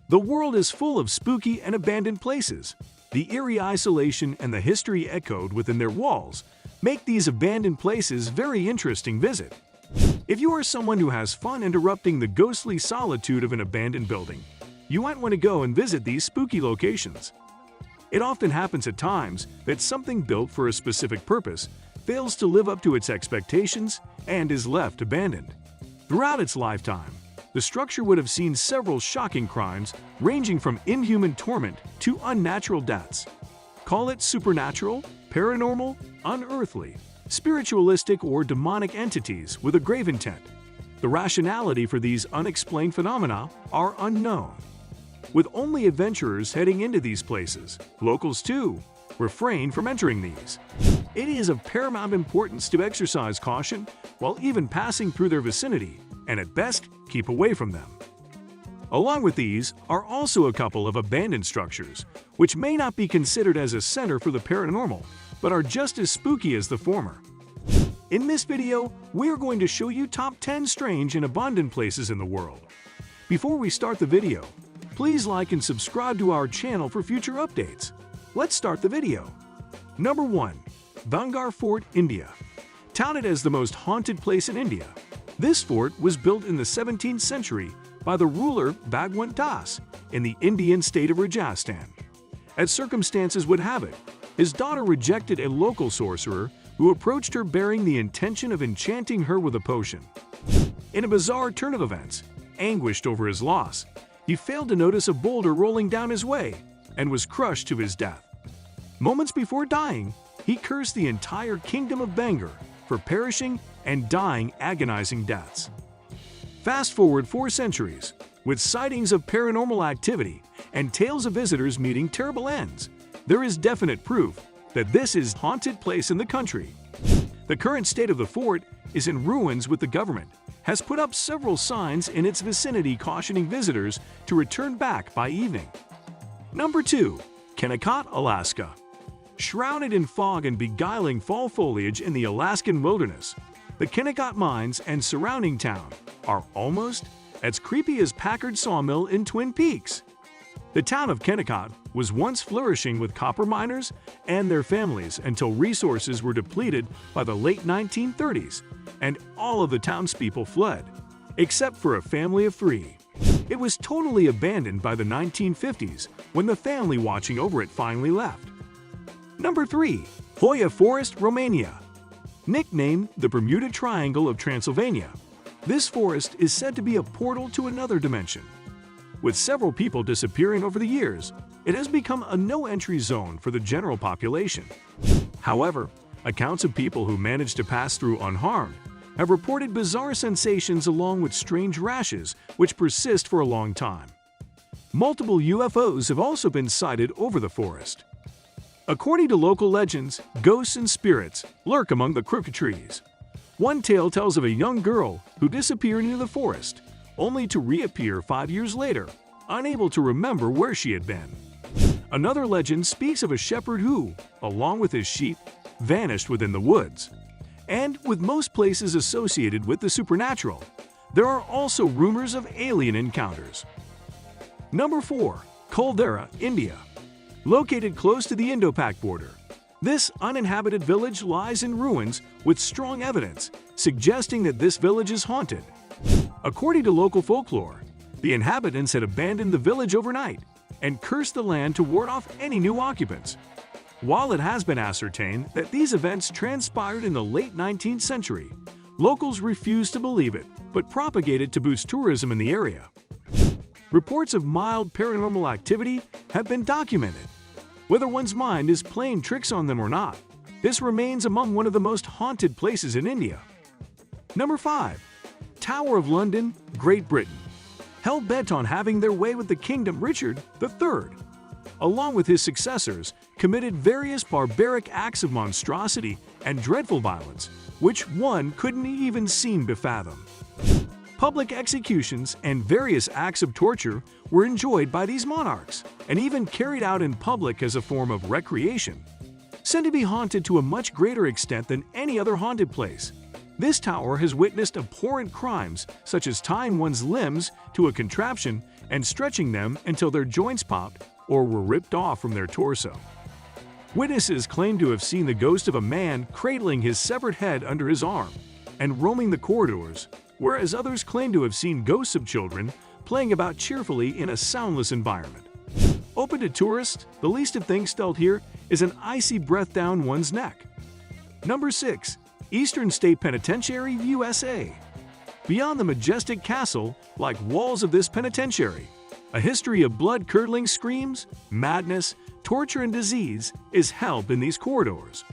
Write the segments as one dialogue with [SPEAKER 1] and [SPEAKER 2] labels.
[SPEAKER 1] The world is full of spooky and abandoned places. The eerie isolation and the history echoed within their walls make these abandoned places very interesting visit. If you are someone who has fun interrupting the ghostly solitude of an abandoned building, you might want to go and visit these spooky locations. It often happens at times that something built for a specific purpose fails to live up to its expectations and is left abandoned. Throughout its lifetime, the structure would have seen several shocking crimes ranging from inhuman torment to unnatural deaths. Call it supernatural, paranormal, unearthly, spiritualistic, or demonic entities with a grave intent. The rationality for these unexplained phenomena are unknown. With only adventurers heading into these places, locals too refrain from entering these. It is of paramount importance to exercise caution while even passing through their vicinity, and at best, keep away from them. Along with these are also a couple of abandoned structures, which may not be considered as a center for the paranormal, but are just as spooky as the former. In this video, we're going to show you top 10 strange and abandoned places in the world. Before we start the video, please like and subscribe to our channel for future updates. Let's start the video. Number 1. Bhangar Fort, India. Touted as the most haunted place in India, this fort was built in the 17th century by the ruler Bhagwant Das in the Indian state of Rajasthan. As circumstances would have it, his daughter rejected a local sorcerer who approached her bearing the intention of enchanting her with a potion. In a bizarre turn of events, anguished over his loss, he failed to notice a boulder rolling down his way and was crushed to his death. Moments before dying, he cursed the entire kingdom of Bhangar for perishing and dying agonizing deaths. Fast forward 4 centuries, with sightings of paranormal activity and tales of visitors meeting terrible ends, there is definite proof that this is a haunted place in the country. The current state of the fort is in ruins, with the government has put up several signs in its vicinity cautioning visitors to return back by evening. Number 2. Kennecott, Alaska. Shrouded in fog and beguiling fall foliage in the Alaskan wilderness, the Kennecott mines and surrounding town are almost as creepy as Packard Sawmill in Twin Peaks. The town of Kennecott was once flourishing with copper miners and their families until resources were depleted by the late 1930s, and all of the townspeople fled, except for a family of 3. It was totally abandoned by the 1950s when the family watching over it finally left. Number 3. Hoia Forest, Romania. Nicknamed the Bermuda Triangle of Transylvania, this forest is said to be a portal to another dimension. With several people disappearing over the years, it has become a no-entry zone for the general population. However, accounts of people who managed to pass through unharmed have reported bizarre sensations along with strange rashes which persist for a long time. Multiple UFOs have also been sighted over the forest. According to local legends, ghosts and spirits lurk among the crooked trees. One tale tells of a young girl who disappeared into the forest, only to reappear 5 years later, unable to remember where she had been. Another legend speaks of a shepherd who, along with his sheep, vanished within the woods. And with most places associated with the supernatural, there are also rumors of alien encounters. Number 4. Caldera, India. Located close to the Indo-Pak border, this uninhabited village lies in ruins with strong evidence suggesting that this village is haunted. According to local folklore, the inhabitants had abandoned the village overnight and cursed the land to ward off any new occupants. While it has been ascertained that these events transpired in the late 19th century, locals refuse to believe it but propagate it to boost tourism in the area. Reports of mild paranormal activity have been documented. Whether one's mind is playing tricks on them or not, this remains among one of the most haunted places in India. Number 5. Tower of London, Great Britain. Hell-bent on having their way with the kingdom, Richard III, along with his successors, committed various barbaric acts of monstrosity and dreadful violence, which one couldn't even seem to fathom. Public executions and various acts of torture were enjoyed by these monarchs, and even carried out in public as a form of recreation. Said to be haunted to a much greater extent than any other haunted place, this tower has witnessed abhorrent crimes such as tying one's limbs to a contraption and stretching them until their joints popped or were ripped off from their torso. Witnesses claim to have seen the ghost of a man cradling his severed head under his arm and roaming the corridors, whereas others claim to have seen ghosts of children playing about cheerfully in a soundless environment. Open to tourists, the least of things felt here is an icy breath down one's neck. Number 6. Eastern State Penitentiary, USA. Beyond the majestic castle-like walls of this penitentiary, a history of blood-curdling screams, madness, torture, and disease is held in these corridors.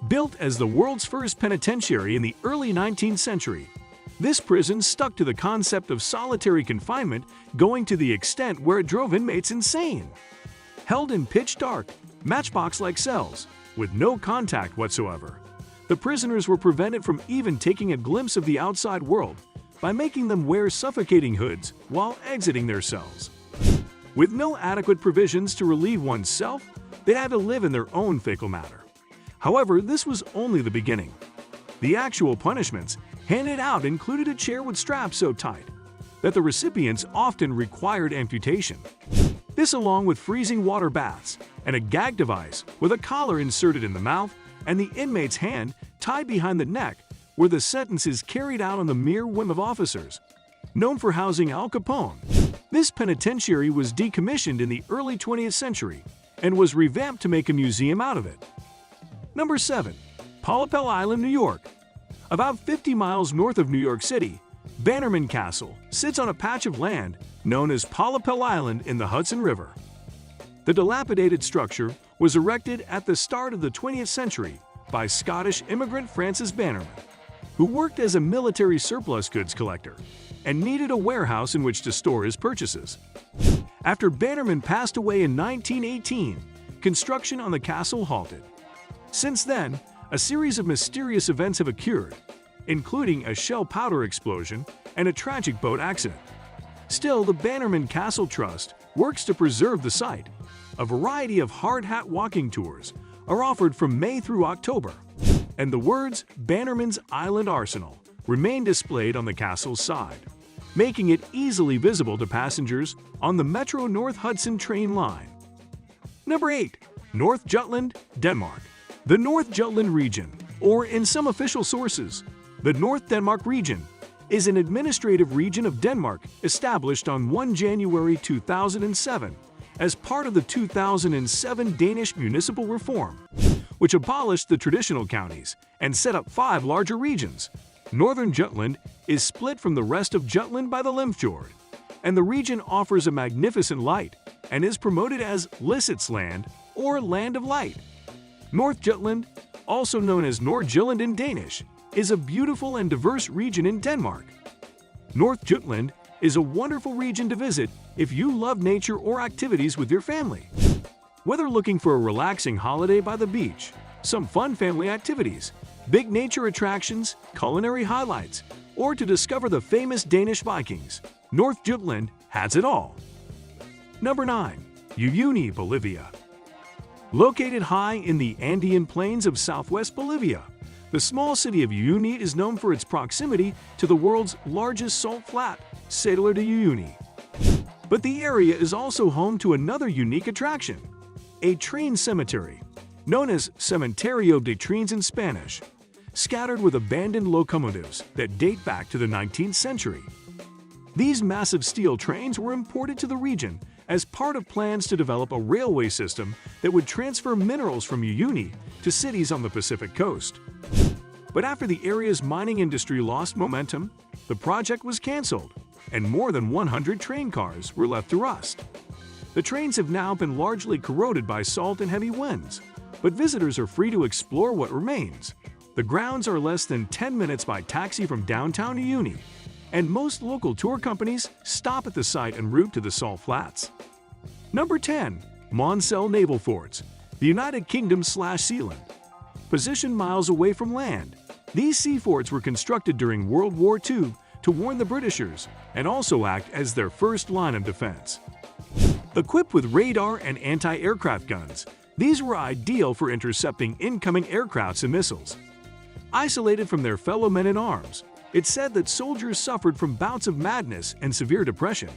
[SPEAKER 1] Built as the world's first penitentiary in the early 19th century, this prison stuck to the concept of solitary confinement, going to the extent where it drove inmates insane. Held in pitch-dark, matchbox-like cells, with no contact whatsoever, the prisoners were prevented from even taking a glimpse of the outside world by making them wear suffocating hoods while exiting their cells. With no adequate provisions to relieve oneself, they had to live in their own fecal matter. However, this was only the beginning. The actual punishments handed out included a chair with straps so tight that the recipients often required amputation. This, along with freezing water baths and a gag device with a collar inserted in the mouth and the inmate's hand tied behind the neck, were the sentences carried out on the mere whim of officers. Known for housing Al Capone, this penitentiary was decommissioned in the early 20th century and was revamped to make a museum out of it. Number 7. Polypel Island, New York. About 50 miles north of New York City, Bannerman Castle sits on a patch of land known as Polypel Island in the Hudson River. The dilapidated structure was erected at the start of the 20th century by Scottish immigrant Francis Bannerman, who worked as a military surplus goods collector and needed a warehouse in which to store his purchases. After Bannerman passed away in 1918, construction on the castle halted. Since then, a series of mysterious events have occurred, including a shell powder explosion and a tragic boat accident. Still, the Bannerman Castle Trust works to preserve the site. A variety of hard hat walking tours are offered from May through October, and the words Bannerman's Island Arsenal remain displayed on the castle's side, making it easily visible to passengers on the Metro North Hudson train line. Number 8. North Jutland, Denmark. The North Jutland region, or in some official sources, the North Denmark region, is an administrative region of Denmark established on 1 January 2007 as part of the 2007 Danish municipal reform, which abolished the traditional counties and set up 5 larger regions. Northern Jutland is split from the rest of Jutland by the Limfjord, and the region offers a magnificent light and is promoted as Lysets or Land of Light. North Jutland, also known as Nordjylland in Danish, is a beautiful and diverse region in Denmark. North Jutland is a wonderful region to visit if you love nature or activities with your family. Whether looking for a relaxing holiday by the beach, some fun family activities, big nature attractions, culinary highlights, or to discover the famous Danish Vikings, North Jutland has it all. Number 9. Uyuni, Bolivia. Located high in the Andean plains of southwest Bolivia, the small city of Uyuni is known for its proximity to the world's largest salt flat, Salar de Uyuni. But the area is also home to another unique attraction, a train cemetery, known as Cementerio de Trenes in Spanish, scattered with abandoned locomotives that date back to the 19th century. These massive steel trains were imported to the region as part of plans to develop a railway system that would transfer minerals from Uyuni to cities on the Pacific coast. But after the area's mining industry lost momentum, the project was canceled, and more than 100 train cars were left to rust. The trains have now been largely corroded by salt and heavy winds, but visitors are free to explore what remains. The grounds are less than 10 minutes by taxi from downtown Uyuni, and most local tour companies stop at the site en route to the Salt Flats. Number 10. Monsell Naval Forts, the United Kingdom/Sealand. Positioned miles away from land, these sea forts were constructed during World War II to warn the Britishers and also act as their first line of defense. Equipped with radar and anti-aircraft guns, these were ideal for intercepting incoming aircrafts and missiles. Isolated from their fellow men in arms, it's said that soldiers suffered from bouts of madness and severe depression.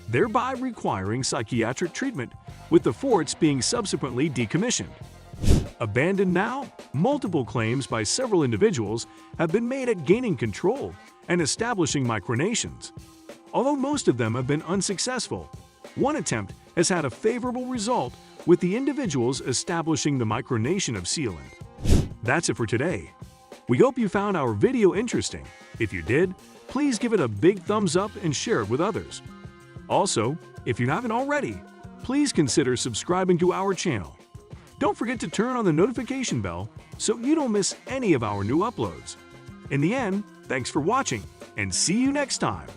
[SPEAKER 1] thereby requiring psychiatric treatment, with the forts being subsequently decommissioned. Abandoned now, multiple claims by several individuals have been made at gaining control and establishing micronations. Although most of them have been unsuccessful, one attempt has had a favorable result, with the individuals establishing the micronation of Sealand. That's it for today. We hope you found our video interesting. If you did, please give it a big thumbs up and share it with others. Also, if you haven't already, please consider subscribing to our channel. Don't forget to turn on the notification bell so you don't miss any of our new uploads. In the end, thanks for watching and see you next time.